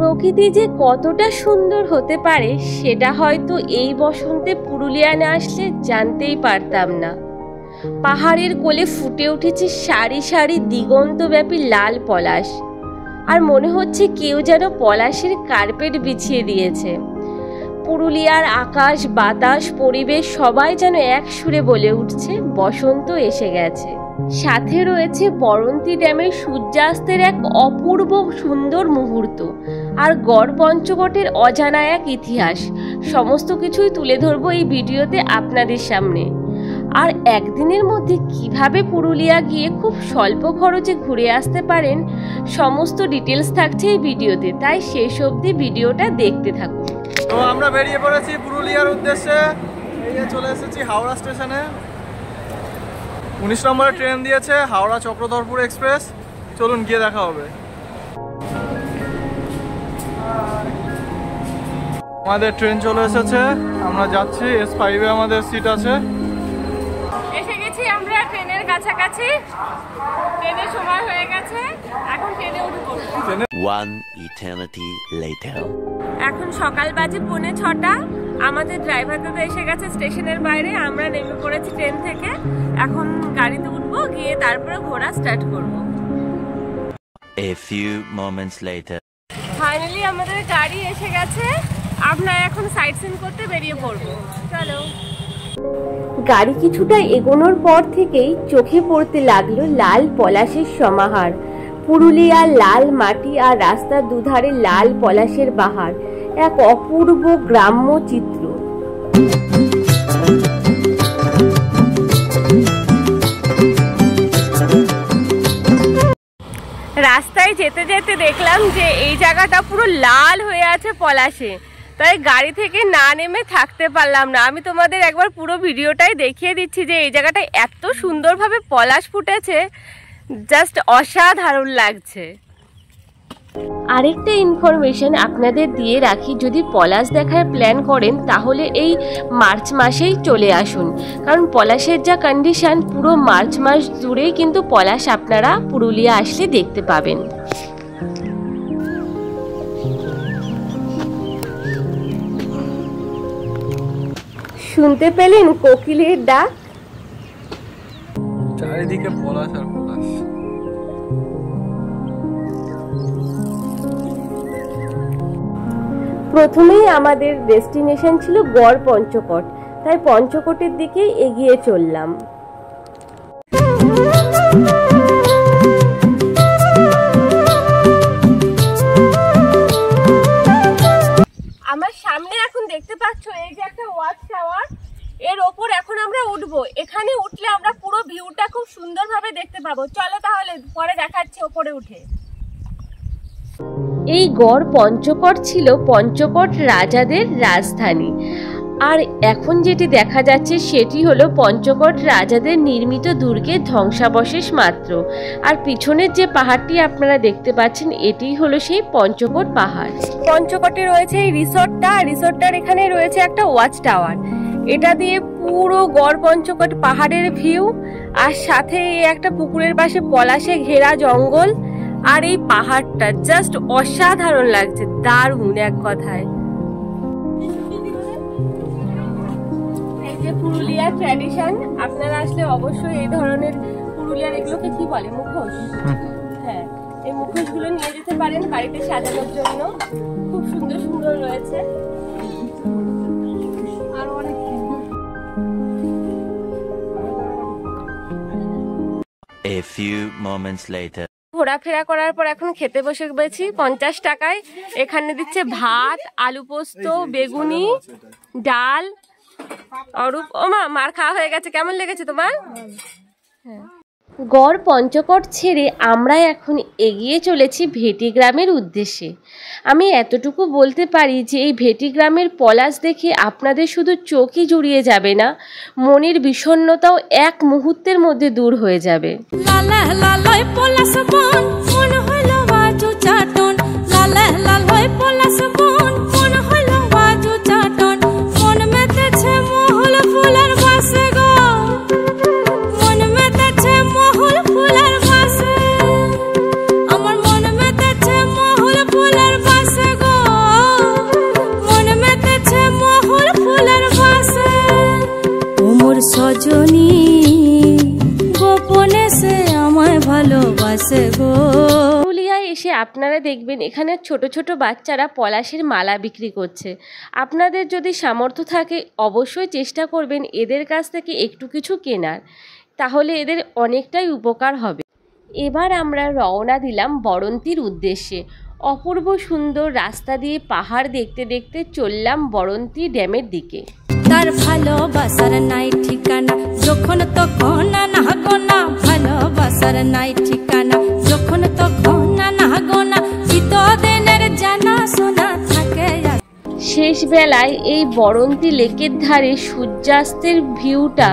প্রকৃতি যে কতটা সুন্দর হতে পারে সেটা হয়তো এই বসন্তে পুরুলিয়া না আসলে জানতেই পারতাম না। পাহাড়ের কোলে ফুটে উঠেছে সারি সারি দিগন্তব্যাপী লাল পলাশ, আর মনে হচ্ছে কেউ যেন পলাশের কার্পেট বিছিয়ে দিয়েছে। পুরুলিয়ার আকাশ, বাতাস, পরিবেশ সবাই যেন এক সুরে বলে উঠছে বসন্ত এসে গেছে। সাথে রয়েছে বরন্তী ড্যামের সূর্যাস্তের এক অপূর্ব সুন্দর মুহূর্ত, আর গড় পঞ্চকোটের অজানা এক ইতিহাস। সমস্ত কিছুই তুলে ধরবো এই ভিডিওতে আপনাদের সামনে। আর একদিনের মধ্যে কিভাবে পুরুলিয়া গিয়ে খুব স্বল্প খরচে ঘুরে আসতে পারেন সমস্ত ডিটেলস থাকছে এই ভিডিওতে, তাই শেষ অবধি ভিডিওটা দেখতে থাকুন। তো আমরা বেরিয়ে পড়েছি পুরুলিয়ার উদ্দেশ্যে। এই চলে এসেছি হাওড়া স্টেশনে। 19 নম্বরের ট্রেন দিয়েছে, হাওড়া চক্রধরপুর এক্সপ্রেস। চলুন গিয়ে দেখা হবে। আমাদের ট্রেন চলে এসেছে, আমরা যাচ্ছি। S5 এ আমাদের সিট আছে। এসে গেছি আমরা ট্রেনের কাছাকাছি। ট্রেনের সময় হয়ে গেছে, এখন ট্রেনে উঠে পড়ব। One eternity later. এখন সকাল বাজে 6:45। আমাদের ড্রাইভার দাদা এসে গেছে স্টেশনের বাইরে। আমরা নেমে পড়েছি ট্রেন থেকে। এখন গাড়িতে উঠবো, গিয়ে তারপরে ঘোরা স্টার্ট করব। A few moments later. Finally আমাদের গাড়ি এসে গেছে। আমরা এখন সাইট সিন করতে বেরিয়ে পড়বো। চলো। গাড়ি কিছুটা এগোনোর পর থেকেই চোখে পড়তে লাগলো লাল পলাশের সমাহার। পুরুলিয়ার লাল মাটি আর রাস্তার দুধারে লাল পলাশের বাহার, এক অপূর্ব গ্রাম্য চিত্র। রাস্তায় যেতে যেতে দেখলাম যে এই জায়গাটা পুরো লাল হয়ে আছে পলাশে, তাই গাড়ি থেকে না নেমে থাকতে পারলাম না। আমি তোমাদের একবার পুরো ভিডিওটাই দেখিয়ে দিচ্ছি যে এই জায়গাটা এত সুন্দরভাবে পলাশ ফুটেছে, জাস্ট অসাধারণ লাগছে। আরেকটা ইনফরমেশন আপনাদের দিয়ে রাখি, যদি পলাশ দেখার প্ল্যান করেন তাহলে এই মার্চ মাসেই চলে আসুন, কারণ পলাশের যা কন্ডিশন পুরো মার্চ মাস জুড়েই কিন্তু পলাশ আপনারা পুরুলিয়া আসলে দেখতে পাবেন। শুনতে পেলেন কোকিলের ডাক? চারিদিকে পলাশ আর পলাশ। প্রথমেই আমাদের ডেস্টিনেশন ছিল গড় পঞ্চকোট, তাই পঞ্চকোটের দিকে এগিয়ে চললাম। আমার সামনে এখন দেখতে পাচ্ছ এই যে একটা ওয়াচ টাওয়ার, এর ওপর এখন আমরা উঠবো। এখানে উঠলে আমরা পুরো ভিউটা খুব সুন্দরভাবে দেখতে পাবো। চলো তাহলে পরে দেখাচ্ছি ওপরে উঠে। এই গড় পঞ্চকোট ছিল পঞ্চকোট রাজাদের রাজধানী, আর এখন যেটি দেখা যাচ্ছে সেটি হলো পঞ্চকোট রাজাদের নির্মিত দুর্গের ধ্বংসাবশেষ মাত্র। আর পিছনের যে পাহাড়টি আপনারা দেখতে পাচ্ছেন এটি হলো সেই পঞ্চকোট পাহাড়। পঞ্চকোটে রয়েছে এই রিসোর্টটা, রিসোর্টটার এখানে রয়েছে একটা ওয়াচ টাওয়ার। এটা দিয়ে পুরো গড় পঞ্চকোট পাহাড়ের ভিউ, আর সাথে একটা পুকুরের পাশে পলাশে ঘেরা জঙ্গল, আর এই পাহাড়টা জাস্ট অসাধারণ লাগছে, দারুণ এক কথায়। এই যে পুরুলিয়ার ট্র্যাডিশন, আপনারা আসলে অবশ্যই এই ধরনের পুরুলিয়ার এগুলোকে কি বলে, মুখোশ। হ্যাঁ, এই মুখোশগুলো নিয়ে যেতে পারেন বাড়িতে সাজানোর জন্য, খুব সুন্দর সুন্দর রয়েছে। আরো অনেক A few moments later. ঘোরাফেরা করার পর এখন খেতে বসে গেছি। 50 টাকায় এখানে দিচ্ছে ভাত, আলু পোস্ত, বেগুনি, ডাল। অরূপ, ওমা মার খাওয়া হয়ে গেছে, কেমন লেগেছে তোমার? গড় পঞ্চকোট ছেড়ে আমরা এখন এগিয়ে চলেছি ভেটি গ্রামের উদ্দেশ্যে। আমি এতটুকু বলতে পারি যে এই ভেটি গ্রামের পলাশ দেখে আপনাদের শুধু চোখই জুড়িয়ে যাবে না, মনের বিষণ্ণতাও এক মুহূর্তের মধ্যে দূর হয়ে যাবে। আমার মন মেতেছে মহুল ফুলের বাসে গো। আপনারা দেখবেন এখানে ছোট ছোট বাচ্চারা পলাশের মালা বিক্রি করছে। আপনাদের যদি সামর্থ্য থাকে অবশ্যই চেষ্টা করবেন এদের কাছ থেকে একটু কিছু কেনার, তাহলে এদের অনেকটাই উপকার হবে। এবার আমরা রওনা দিলাম বড়ন্তির উদ্দেশ্যে। অপূর্ব সুন্দর রাস্তা দিয়ে পাহাড় দেখতে দেখতে চললাম বড়ন্তি ড্যামের দিকে। তার ভালোবাসার নাই ঠিকানা, যখন তখন না গোনা, ভালোবাসার নাই ঠিকানা, যখন তখন না গোনা, চিতদিনের জানা শোনা থাকে। শেষ বেলায় এই বড়ন্তি লেকের ধারে সূর্যাস্তের ভিউটা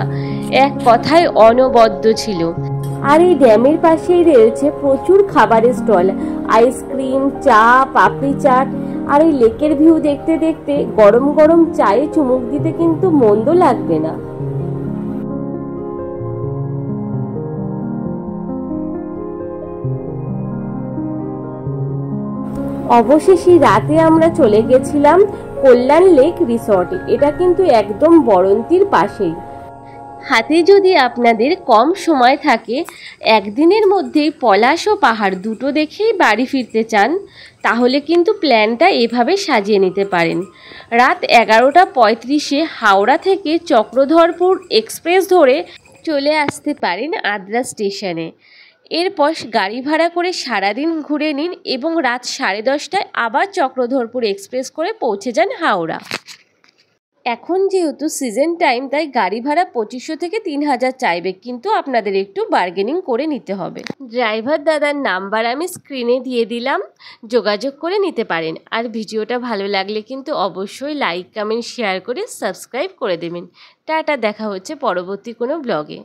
এক কথায় অনবদ্য ছিল। আর এই ড্যামের পাশেই রয়েছে প্রচুর খাবারের স্টল, আইসক্রিম, চা, পাপড়ি চাট। আর এই লেকের ভিউ দেখতে দেখতে গরম গরম চায়ে চুমুক দিতে কিন্তু মন্দ লাগবে না। অবশেষে রাতে আমরা চলে গেছিলাম কল্যাণ লেক রিসর্টে। এটা কিন্তু একদম বড়ন্তির পাশেই। হাতে যদি আপনাদের কম সময় থাকে, একদিনের মধ্যেই পলাশ ও পাহাড় দুটো দেখেই বাড়ি ফিরতে চান, তাহলে কিন্তু প্ল্যানটা এভাবে সাজিয়ে নিতে পারেন। রাত 11:35 হাওড়া থেকে চক্রধরপুর এক্সপ্রেস ধরে চলে আসতে পারেন আদ্রা স্টেশনে। এরপর গাড়ি ভাড়া করে সারাদিন ঘুরে নিন এবং রাত 10:30টায় আবার চক্রধরপুর এক্সপ্রেস করে পৌঁছে যান হাওড়া। এখন যেহেতু সিজন টাইম, তাই গাড়ি ভাড়া 2500 থেকে 3000 চাইবে, কিন্তু আপনাদের একটু বার্গেনিং করে নিতে হবে। ড্রাইভার দাদার নাম্বার আমি স্ক্রিনে দিয়ে দিলাম, যোগাযোগ করে নিতে পারেন। আর ভিডিওটা ভালো লাগলে কিন্তু অবশ্যই লাইক, কমেন্ট, শেয়ার করে সাবস্ক্রাইব করে দেবেন। টাটা, দেখা হচ্ছে পরবর্তী কোনো ব্লগে।